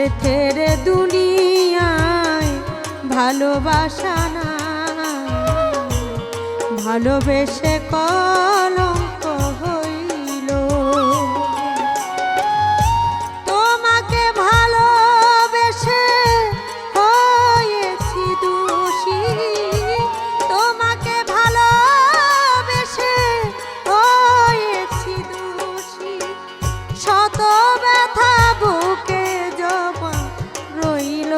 স্বার্থের দুনিয়ায় ভালোবাসা না, ভালোবেসে কলঙ্ক হইল। তোমাকে ভালোবেসে হয়েছি দোষী, তোমাকে ভালোবেসে হয়েছি দোষী। শত ব্যথা বুকে জমা রইল,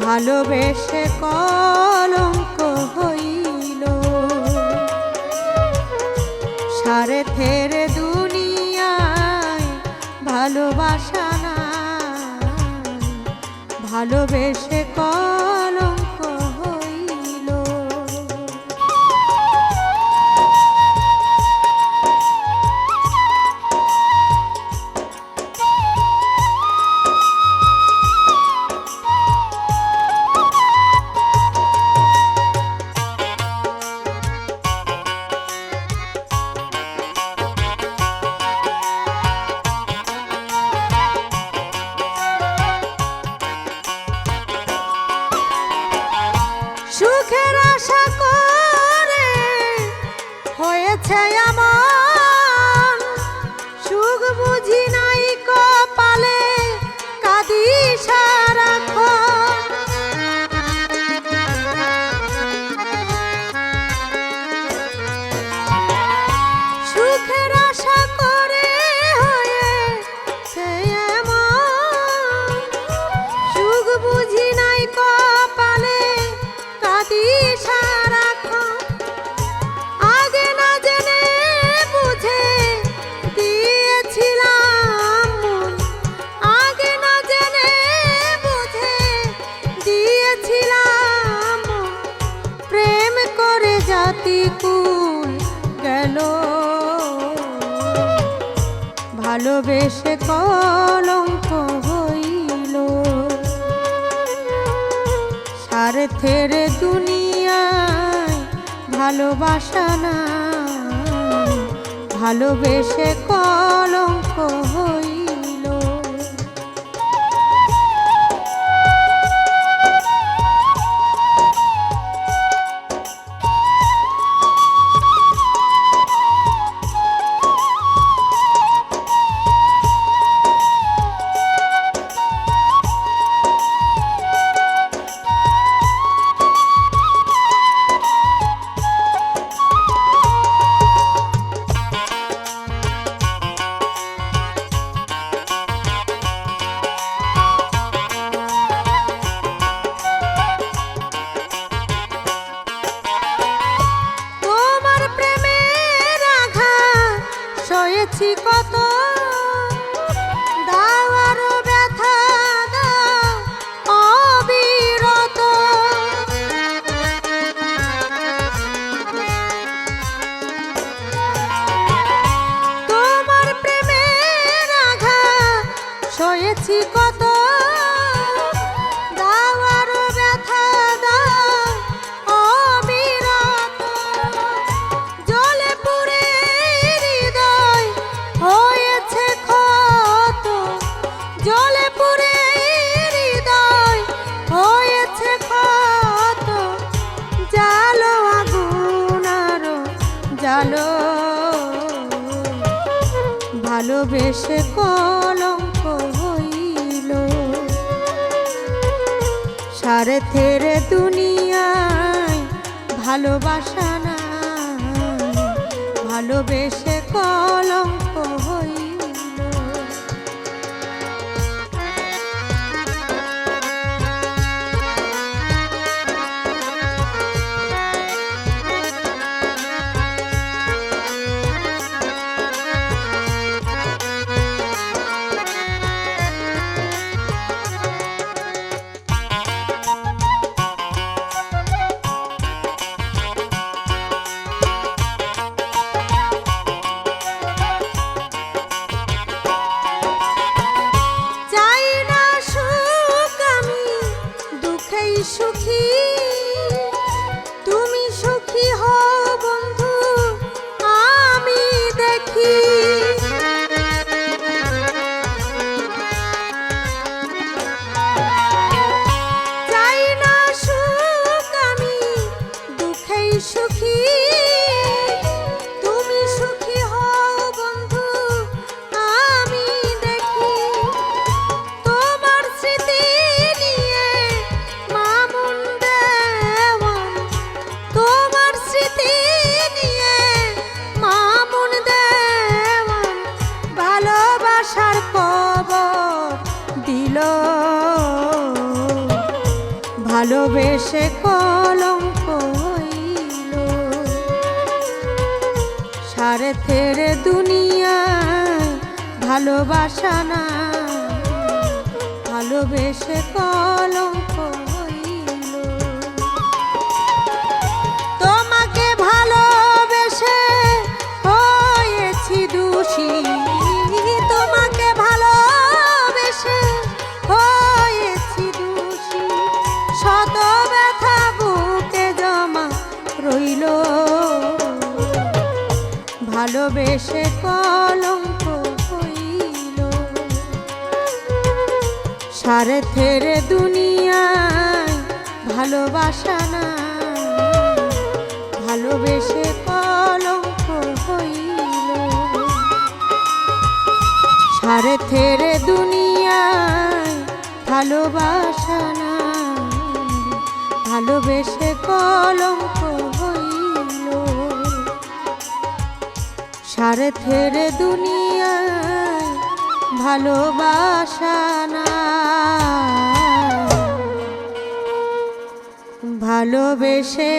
ভালোবেসে কলঙ্ক হইল। স্বার্থের দুনিয়ায় ভালোবাসা না, ভালোবেসে কলঙ্ক হইল। সুখের আশা করে হয়েছে এমন, সুখ বুঝি নাই কপালে, কাঁদি সারাক্ষণ। সুখের আশা করে হয়েছে এমন, সুখ বুঝি নাই কপালে, কাঁদি সারাক্ষণ। আগে না জেনে বুঝে দিয়েছিলাম মন, আগে না জেনে বুঝে দিয়েছিলাম মন। প্রেম করে জাতি কুল গেল, ভালোবেসে কলঙ্ক হইল। স্বার্থের দুনিয়ায় ভালোবাসা না, ভালোবেসে কলঙ্ক হইল। সয়েছি কত, দাও আরো ব্যথা দাও অবিরত। তোমার প্রেমের আঘাত সয়েছি কত, দাও আরো ব্যথা দাও অবিরত। জ্বলে পুড়ে হৃদয় হয়েছে ক্ষত, জ্বলে পুড়ে হৃদয় হয়েছে ক্ষত। জালো আগুন আরো জালো, ভালোবেসে কলঙ্ক হইল। স্বার্থের দুনিয়ায় ভালোবাসা না, ভালোবেসে কলঙ্ক হইল। ভালোবেসে কলঙ্ক হইল। স্বার্থের দুনিয়ায় ভালোবাসা না, ভালোবেসে কলঙ্ক হইল। তোমাকে ভালোবেসে হয়েছি দোষী, তোমাকে ভালোবেসে হয়েছি দোষী। শত ব্যথা বুকে জমা রইল, ভালোবেসে কলঙ্ক হইল। স্বার্থের দুনিয়ায় ভালোবাসা না, ভালোবেসে কলঙ্ক হইল। স্বার্থের দুনিয়ায় ভালোবাসা না, ভালোবেসে কলঙ্ক হইল। স্বার্থের দুনিয়ায় ভালোবাসা না, ভালোবেসে